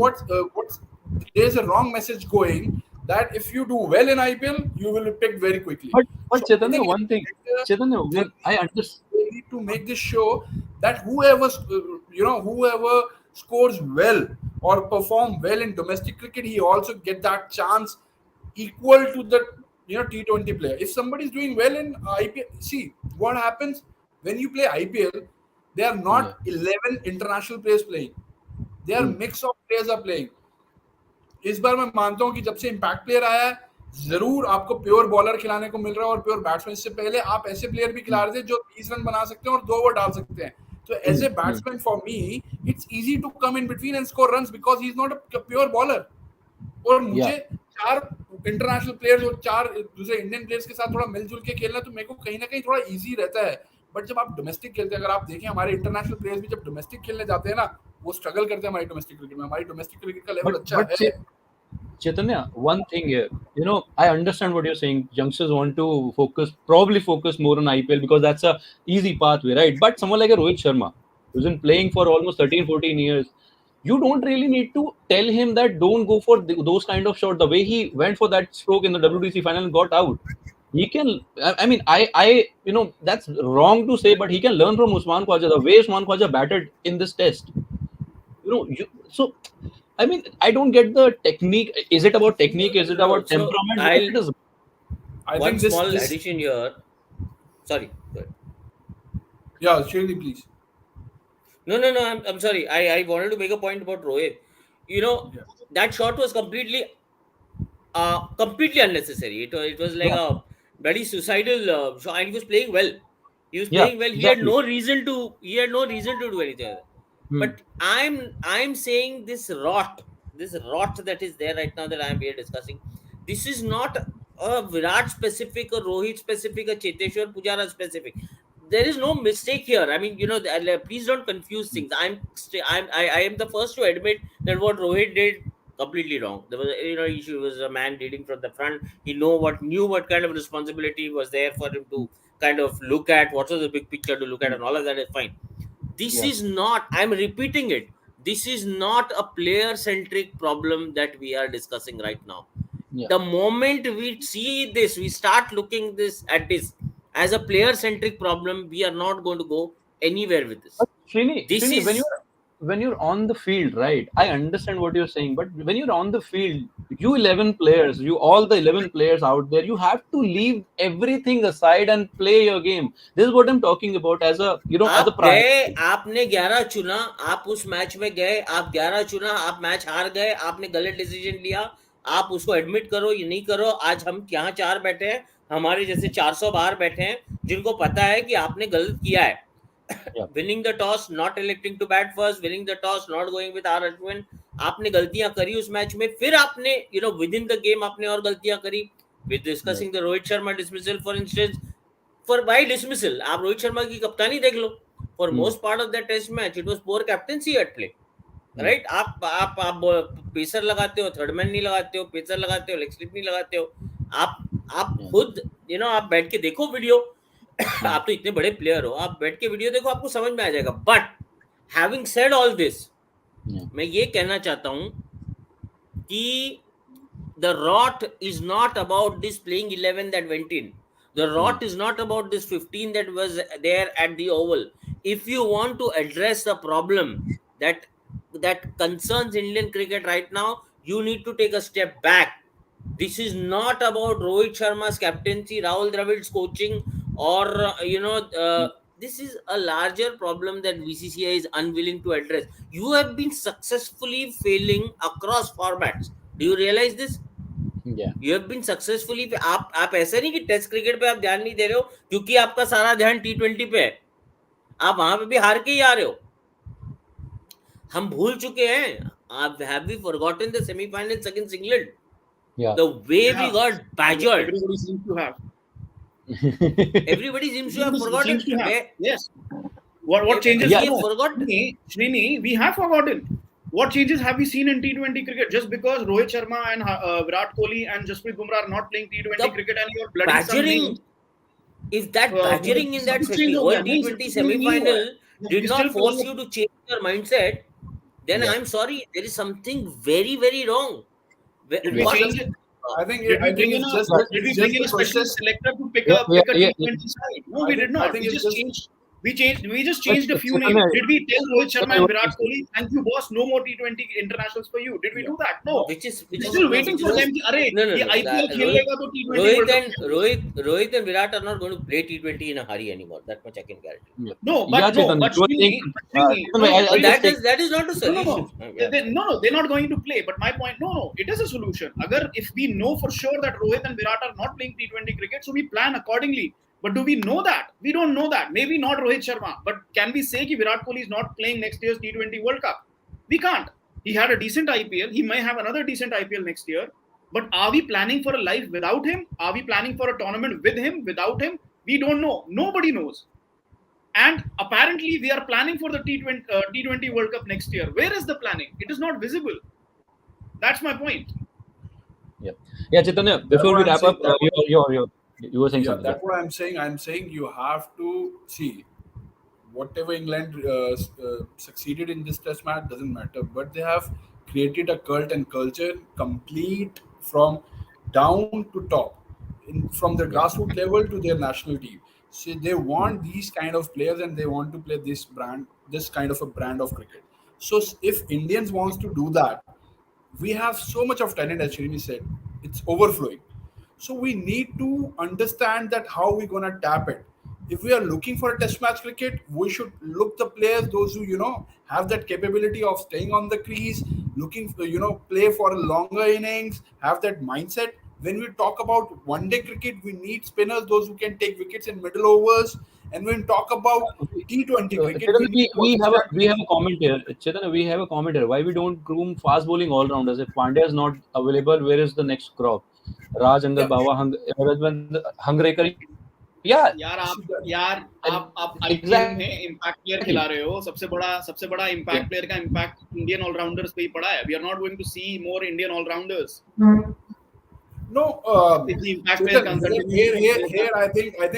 Speaker 4: there's a wrong message going, that if you do well in IPL, you will be picked very quickly.
Speaker 3: But
Speaker 4: So
Speaker 3: Chaitanya, one thing, Chaitanya, I understand.
Speaker 4: they need to make this show that whoever scores well or perform well in domestic cricket, he also get that chance equal to the T20 player. If somebody is doing well in IPL, see what happens when you play IPL. They are not 11 international players playing. They are mix of players are playing. इस बार मैं मानता हूं कि जब से impact player आया है, जरूर आपको प्योर बॉलर खिलाने को मिल रहा है और प्योर बैट्समैन. इससे पहले आप ऐसे प्लेयर भी खिला रहे थे जो 30 रन बना सकते हैं और 2 ओवर डाल सकते हैं. तो as a batsman for me it's easy to come in between and score runs because he is not a pure bowler. और मुझे 4 इंटरनेशनल प्लेयर्स और 4 दूसरे इंडियन प्लेयर्स के साथ थोड़ा मिलजुल के खेलना, तो मेरे को कहीं ना कहीं थोड़ा इजी रहता है. बट जब आप डोमेस्टिक खेलते हैं, अगर आप देखें हमारे इंटरनेशनल प्लेयर्स भी जब डोमेस्टिक खेलने जाते हैं ना, वो स्ट्रगल करते हैं हमारी डोमेस्टिक क्रिकेट में. हमारी डोमेस्टिक क्रिकेट का लेवल अच्छा है.
Speaker 3: Chaitanya, one thing here, I understand what you're saying. Youngsters want to probably focus more on IPL because that's a easy pathway, right? But someone like a Rohit Sharma, who's been playing for almost 13, 14 years, you don't really need to tell him that don't go for those kind of shots. The way he went for that stroke in the WTC final and got out, he can. I mean, that's wrong to say, but he can learn from Usman Khwaja. The way Usman Khwaja batted in this test, so. I mean, I don't get the technique. Is it about technique? Is it about temperament?
Speaker 5: I one think small addition here. Sorry.
Speaker 4: Yeah, Shirley, please.
Speaker 5: No. I'm sorry. I wanted to make a point about Rohit. That shot was completely unnecessary. It was like a very suicidal shot, and he was playing well. He was playing well. He had no reason to. He had no reason to do anything. But I'm saying this rot that is there right now that I'm here discussing, this is not a Virat specific, a Rohit specific, a Cheteshwar Pujara specific. There is no mistake here. I mean, please don't confuse things. I am the first to admit that what Rohit did completely wrong. There was issue. Was a man leading from the front. He knew what kind of responsibility was there for him to kind of look at. What was the big picture to look at, and all of that is fine. This is not, I'm repeating it, this is not a player-centric problem that we are discussing right now. The moment we see this, we start looking at this as a player-centric problem, we are not going to go anywhere with this.
Speaker 3: Srini, when you're on the field, right? I understand what you're saying, but when you're on the field, all the 11 players out there, you have to leave everything aside and play your game. This is what I'm talking about as a
Speaker 5: priority. आपने 11 चुना, आप उस match में गए, आप 11 चुना, आप match हार गए, आपने गलत डिसीजन लिया, आप उसको एडमिट करो या नहीं करो, आज हम यहाँ 4 बैठे हैं, हमारे जैसे 400 बाहर बैठे हैं जिनको पता है कि आपने गलत किया है. Winning the toss, not electing to bat first, winning the toss, not going with R Ashwin. आपने गलतियां करी उस मैच में, फिर आपने विद इन द गेम आपने और गलतियां करी. With discussing the Rohit Sharma dismissal for instance. For by dismissal आप रोहित शर्मा की कप्तानी देख लो. For most part of that test match it was poor captaincy at play. Right, आप पेसर लगाते हो, थर्ड मैन नहीं लगाते हो, पेसर लगाते हो, लेग स्लिप नहीं लगाते हो. आप खुद आप बैठ के देखो वीडियो. आप तो इतने बड़े प्लेयर हो, आप बैठ के वीडियो देखो, आपको समझ में आ जाएगा. But having said all this, मैं ये कहना चाहता हूं कि the rot is not about this playing 11 that went in. The rot is not about this 15 that was there at the Oval. If you want to address the problem that concerns Indian cricket right now, you need to take a step back. This is not about Rohit Sharma's captaincy, Rahul Dravid's coaching, or this is a larger problem that BCCI is unwilling to address. You have been successfully failing across formats. Do you realize this? You have been successfully. आप ऐसा नहीं कि test cricket पे आप ध्यान नहीं दे रहे हो क्योंकि आपका सारा ध्यान T20 पे है. आप वहां पे भी हार के ही आ रहे हो. हम भूल चुके हैं. Have we forgotten the semi-finals against England? The way we got badgered.
Speaker 6: Everybody seems to have.
Speaker 5: Everybody seems to have forgotten.
Speaker 6: Seems to have. Yes. What changes?
Speaker 5: Yeah, forgot.
Speaker 6: Srini, we have forgotten. What changes have we seen in T20 cricket? Just because Rohit Sharma and Virat Kohli and Jasprit Bumrah are not playing T20 cricket and you're bloody
Speaker 5: badgering. If that badgering in that World T20 semi-final did not force you to change your mindset, then I'm sorry, there is something very, very wrong.
Speaker 6: Did we change it?
Speaker 4: I think did we bring in a special selector to pick a T20 side? No, we did not. We just changed a few names. Did we tell Rohit Sharma and Virat Kohli, thank you boss, no more T20 internationals for you? Did we do that? No.
Speaker 5: Which is
Speaker 6: still waiting for them.
Speaker 5: No.
Speaker 6: IPL खेलेगा तो T20.
Speaker 5: Rohit and Virat are not going to play T20 in a hurry anymore. That much I can guarantee. That is not a solution.
Speaker 6: No, they're not going to play. But my point, no, it is a solution. If we know for sure that Rohit and Virat are not playing T20 cricket, so we plan accordingly. But do we know that? We don't know that. Maybe not Rohit Sharma. But can we say that Virat Kohli is not playing next year's T20 World Cup? We can't. He had a decent IPL. He may have another decent IPL next year. But are we planning for a life without him? Are we planning for a tournament with him, without him? We don't know. Nobody knows. And apparently, we are planning for the T20 World Cup next year. Where is the planning? It is not visible. That's my point.
Speaker 3: Yeah, Chaitanya, before we wrap up, you were saying something.
Speaker 4: That's what I'm saying. I'm saying you have to see whatever England succeeded in this test match doesn't matter, but they have created a cult and culture complete from down to top, from the grassroots level to their national team. So they want these kind of players and they want to play this kind of a brand of cricket. So if Indians wants to do that, we have so much of talent, as Srini said, it's overflowing. So we need to understand that how we're gonna tap it. If we are looking for a test match cricket, we should look the players, those who have that capability of staying on the crease, looking for play for a longer innings, have that mindset. When we talk about one-day cricket, we need spinners, those who can take wickets in middle overs. And when we talk about T20 cricket,
Speaker 3: we have a comment here. Chaitanya, we have a comment here. Why we don't groom fast bowling all-rounders? If Pandya is not available, where is the next crop? Raj Angar Bawa, Hungrekar.
Speaker 6: यार आप IPL में impact player खिला रहे हो. सबसे बड़ा impact player का impact Indian allrounders पे ही पड़ा है. We are not going to see more Indian allrounders.
Speaker 4: No, here I think I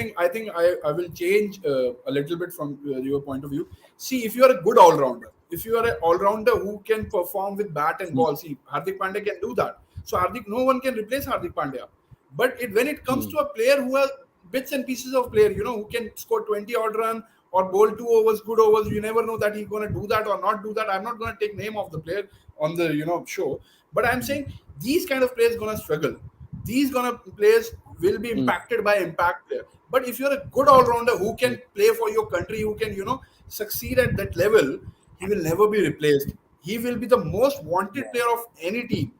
Speaker 4: will change a little bit from your point of view. See, if you are a good all-rounder, if you are an all-rounder who can perform with bat and ball, see, Hardik Pandya can do that. So no one can replace Hardik Pandya. But when it comes to a player who has bits and pieces of player, who can score 20 odd run or bowl 2 overs, good overs, you never know that he's going to do that or not do that. I'm not going to take name of the player on the show, but I'm saying these kind of players going to struggle. These players will be impacted by impact player. But if you're a good all-rounder who can play for your country, who can succeed at that level, he will never be replaced. He will be the most wanted player of any team.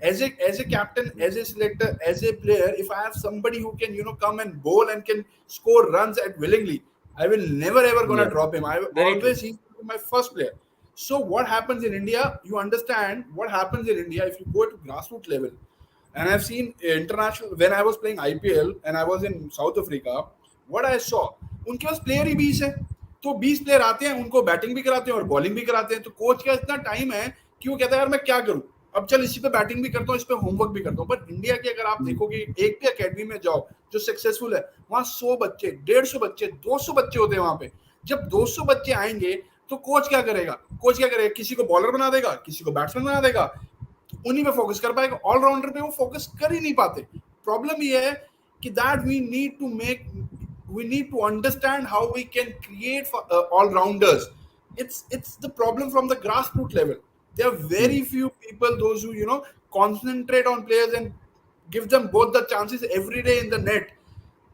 Speaker 4: as a captain, as a selector, as a player, if I have somebody who can come and bowl and can score runs at willingly, I will never ever gonna drop him. I will
Speaker 5: Very true.
Speaker 4: always he's my first player. So what happens in India? You understand what happens in India if you go to grassroots level. And I've seen international when I was playing IPL and I was in South Africa. What I saw, उनके पास player ही 20 है, तो 20 player आते हैं, उनको batting भी कराते हैं और बॉलिंग भी कराते हैं. तो कोच का इतना टाइम है कि वो कहता है यार मैं क्या करूं, अब चल इसी पे बैटिंग भी करता हूँ, इस पे होमवर्क भी करता हूँ. बट इंडिया की अगर आप देखोगे एक भी अकेडमी में जाओ जो सक्सेसफुल है, वहां 100 बच्चे, 150 बच्चे, 200 बच्चे होते हैं वहां पे. जब 200 बच्चे आएंगे तो कोच क्या करेगा? कोच क्या करेगा? किसी को बॉलर बना देगा, किसी को बैट्समैन बना देगा, उन्हीं पे फोकस कर पाएगा. ऑलराउंडर पे वो फोकस कर ही नहीं पाते. प्रॉब्लम ये है कि that we need to understand how we can create for, all-rounders. It's the problem from the grassroots level. There are very few people, those who concentrate on players and give them both the chances every day in the net.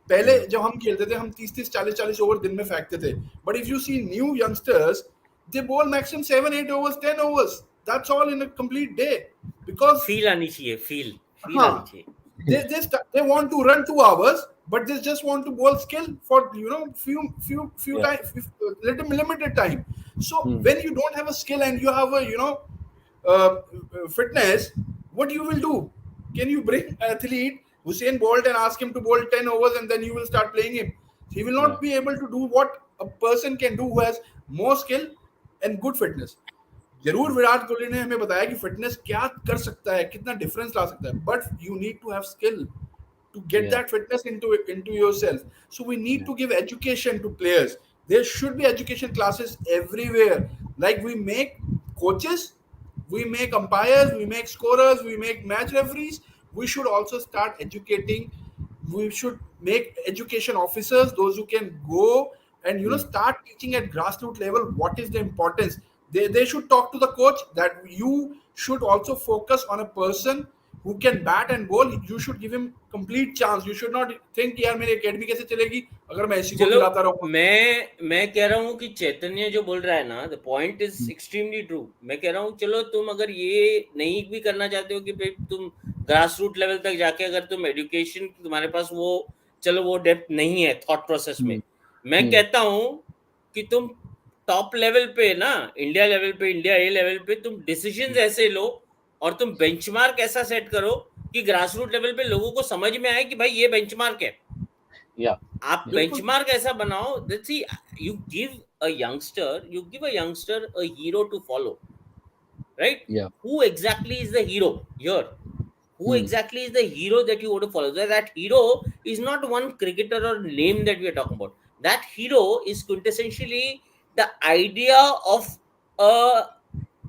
Speaker 4: पहले जब हम खेलते थे हम 30-30, 40-40 over दिन में फेंकते थे. But if you see new youngsters, they bowl maximum 7-8 overs, 10 overs. That's all in a complete day. Because
Speaker 5: feel आनी चाहिए, feel आनी चाहिए.
Speaker 4: They want to run 2 hours, but they just want to bowl skill for few time, limited time. So when you don't have a skill and you have a fitness, what you will do? Can you bring an athlete Usain Bolt and ask him to bowl 10 overs and then you will start playing him? He will not be able to do what a person can do who has more skill and good fitness. जरूर विराट कोहली ने हमें बताया कि fitness क्या कर सकता है, कितना डिफरेंस ला सकता है, but you need to have skill to get that fitness into yourself. So we need to give education to players. There should be education classes everywhere. Like we make coaches, we make umpires, we make scorers, we make match referees. We should also start educating. We should make education officers, those who can go and start teaching at grassroots level what is the importance. They should talk to the coach that you should also focus on a person who can bat and bowl. You should give him complete chance. You should not think यार मेरी academy कैसे चलेगी अगर मैं इसी को खिलाता रहूं.
Speaker 5: मैं कह रहा हूँ कि चैतन्य जो बोल रहा है ना, the point is extremely true. मैं कह रहा हूँ चलो तुम अगर ये नहीं भी करना चाहते हो कि भाई तुम ग्रास रूट लेवल तक जाके अगर तुम एजुकेशन, तुम्हारे पास वो डेप्थ नहीं है थॉट प्रोसेस में, मैं कहता हूँ कि तुम टॉप लेवल पे ना, इंडिया लेवल पे, इंडिया ए लेवल पे तुम डिसीजंस ऐसे लो और तुम बेंचमार्क ऐसा सेट करो कि ग्रास रूट लेवल पे लोगों को समझ में आए कि भाई ये बेंचमार्क है. आप बेंचमार्क ऐसा बनाओ that see you give a youngster a hero to follow, right? Who exactly is the hero here? Who exactly is the hero that you want to follow? That hero is not one cricketer or name that we are talking about. That hero is quintessentially the idea of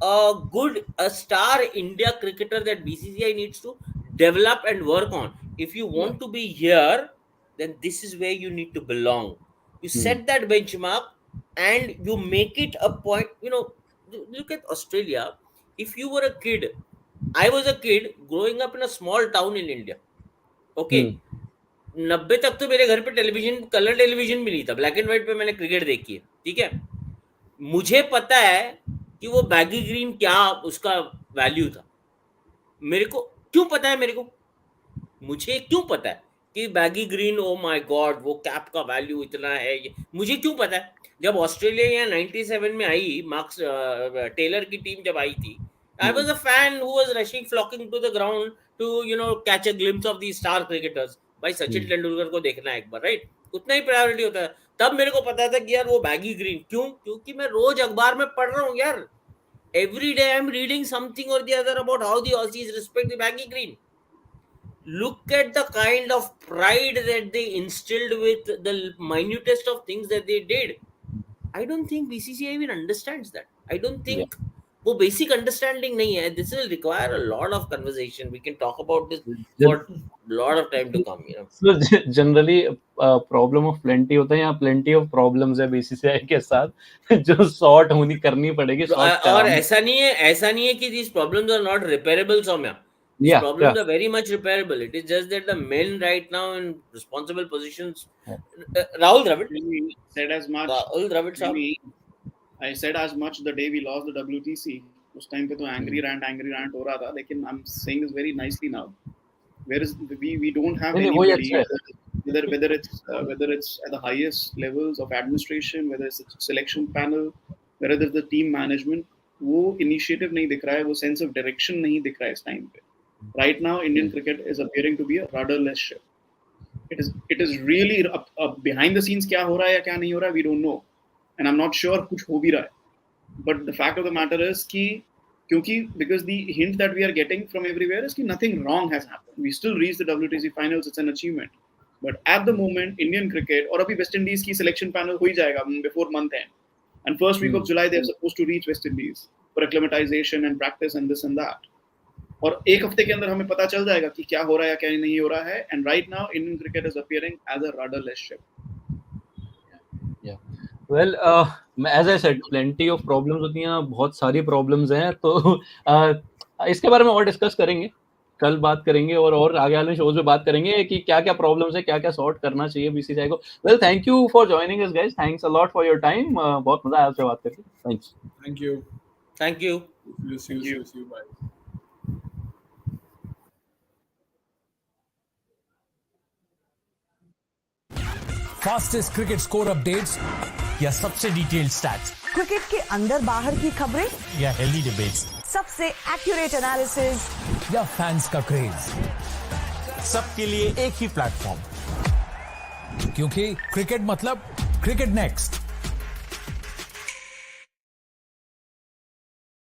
Speaker 5: a star India cricketer that BCCI needs to develop and work on. If you want to be here, then this is where you need to belong. You set that benchmark and you make it a point. Look at Australia. If you were a kid, I was a kid growing up in a small town in India. Okay. 90 तक तो मेरे घर पे television, colour television भी नहीं था, black and white पे मैंने क्रिकेट देखी है. ठीक है, मुझे पता है कि वो बैगी ग्रीन क्या उसका वैल्यू था. मेरे को क्यों पता है? मुझे क्यों पता है कि baggy green, oh my God, वो कैप का वैल्यू इतना है? मुझे क्यों पता है? जब ऑस्ट्रेलिया यहाँ 97 में आई, मार्क्स टेलर की टीम जब आई थी, I was a fan who was rushing, flocking to the ground to catch a glimpse of these star cricketers. भाई सचिन तेंदुलकर को देखना है एक बार, राइट? उतना ही प्रायोरिटी होता है. तब मेरे को पता था कि यार वो बैगी ग्रीन क्यों, क्योंकि मैं रोज अखबार में पढ़ रहा हूँ यार. Every day I'm reading something or the other about how the Aussies respect the baggy green. Look at the kind of pride that they instilled with the minutest of things that they did. I don't think BCCI even understands that. I don't think वो basic understanding नहीं है. This will require a lot of conversation. We can talk about this for a lot of time to come.
Speaker 3: So generally problem of plenty होता है, यहाँ plenty of problems है BCCI के साथ जो sort करनी पड़ेगी.
Speaker 5: और ऐसा नहीं है कि these problems are not repairable, Soumya. These problems are very much repairable. It is just that the men right now in responsible positions. Rahul Dravid
Speaker 6: said as much.
Speaker 5: Rahul Dravid,
Speaker 6: I said as much the day we lost the WTC. उस time पे तो angry rant हो रहा था, लेकिन I am saying this very nicely now, where is we don't have
Speaker 3: नहीं, वही
Speaker 6: anybody,
Speaker 3: अच्छा है।
Speaker 6: whether it's at the highest levels of administration, whether it's a selection panel, whether it's the team management, वो initiative नहीं दिख रहा है, वो sense of direction नहीं दिख रहा है इस time पे. Right now Indian cricket is appearing to be a rudderless ship. It is really behind the scenes क्या हो रहा है या क्या नहीं हो रहा है, we don't know, and I'm not sure कुछ हो भी रहा है. But the fact of the matter is कि क्योंकि because the hint that we are getting from everywhere is कि nothing wrong has happened. We still reached the WTC finals, it's an achievement. But at the moment, Indian cricket, और अभी West Indies की selection panel हो ही जाएगा before month end. And first week of July, they're supposed to reach West Indies for acclimatization and practice and this and that. और एक हफ्ते के अंदर हमें पता चल जाएगा कि क्या हो रहा है या क्या नहीं हो रहा है. And right now, Indian cricket is appearing as a rudderless ship.
Speaker 3: Yeah. Well, as I said, plenty of problems होती हैं, बहुत सारी problems हैं, तो इसके बारे में और डिस्कस करेंगे, कल बात करेंगे और आगे वाले शोज में बात करेंगे कि क्या क्या प्रॉब्लम्स है, क्या क्या सॉर्ट करना चाहिए बीसीसीआई को. Well, thank you for joining us guys, thanks a lot for your time, बहुत मजा आया आपसे बात करके. Thanks.
Speaker 6: Thank you.
Speaker 4: See you. Bye.
Speaker 1: Fastest cricket score updates या सबसे डिटेल्ड स्टैट्स,
Speaker 2: क्रिकेट के अंदर बाहर की खबरें
Speaker 1: या हेल्दी डिबेट्स,
Speaker 2: सबसे एक्यूरेट एनालिसिस
Speaker 1: या फैंस का क्रेज, सबके लिए एक ही प्लेटफॉर्म, क्योंकि क्रिकेट मतलब क्रिकेट नेक्स्ट.